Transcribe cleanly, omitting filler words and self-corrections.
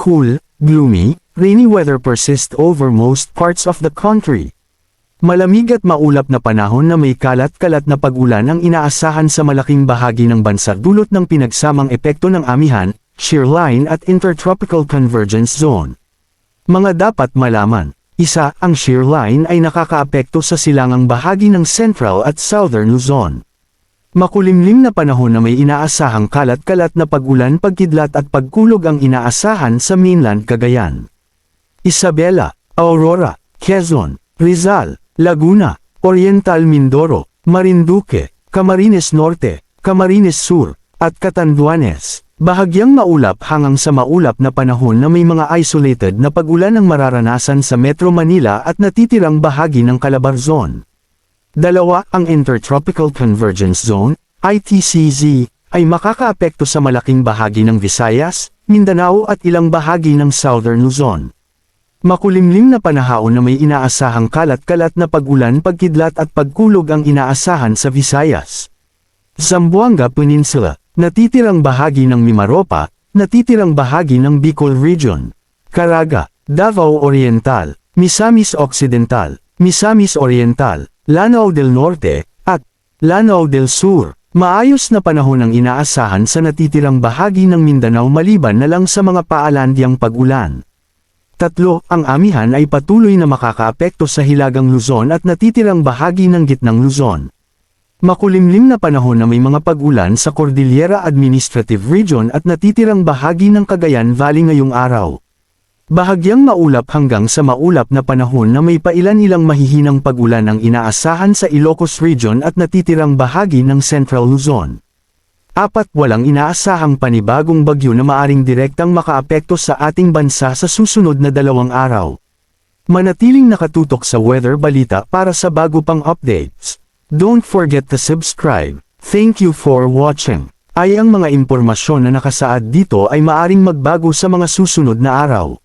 Cool, gloomy, rainy weather persists over most parts of the country. Malamig at maulap na panahon na may kalat-kalat na pag-ulan ang inaasahan sa malaking bahagi ng bansa dulot ng pinagsamang epekto ng amihan, shear line at intertropical convergence zone. Mga dapat malaman. Isa, ang shear line ay nakakaapekto sa silangang bahagi ng Central at Southern Luzon. Makulimlim na panahon na may inaasahang kalat-kalat na pag-ulan, pagkidlat at pagkulog ang inaasahan sa mainland Cagayan, Isabela, Aurora, Quezon, Rizal, Laguna, Oriental Mindoro, Marinduque, Camarines Norte, Camarines Sur, at Catanduanes. Bahagyang maulap hanggang sa maulap na panahon na may mga isolated na pag-ulan ang mararanasan sa Metro Manila at natitirang bahagi ng Calabarzon. 2. Ang Intertropical Convergence Zone, ITCZ, ay makakaapekto sa malaking bahagi ng Visayas, Mindanao at ilang bahagi ng Southern Luzon. Makulimlim na panahon na may inaasahang kalat-kalat na pag-ulan, pagkidlat at pagkulog ang inaasahan sa Visayas, Zamboanga Peninsula, natitirang bahagi ng Mimaropa, natitirang bahagi ng Bicol Region, Caraga, Davao Oriental, Misamis Occidental, Misamis Oriental, Lanao del Norte, at Lanao del Sur. Maayos na panahon ang inaasahan sa natitirang bahagi ng Mindanao maliban na lang sa mga paalandyang pag-ulan. 3. Ang amihan ay patuloy na makakaapekto sa Hilagang Luzon at natitirang bahagi ng Gitnang Luzon. Makulimlim na panahon na may mga pag-ulan sa Cordillera Administrative Region at natitirang bahagi ng Cagayan Valley ngayong araw. Bahagyang maulap hanggang sa maulap na panahon na may pailan-ilang mahihinang pag-ulan ang inaasahan sa Ilocos Region at natitirang bahagi ng Central Luzon. 4. Walang inaasahang panibagong bagyo na maaring direktang makaapekto sa ating bansa sa susunod na 2 araw. Manatiling nakatutok sa Weather Balita para sa bago pang updates. Don't forget to subscribe. Thank you for watching. Ang mga impormasyon na nakasaad dito ay maaring magbago sa mga susunod na araw.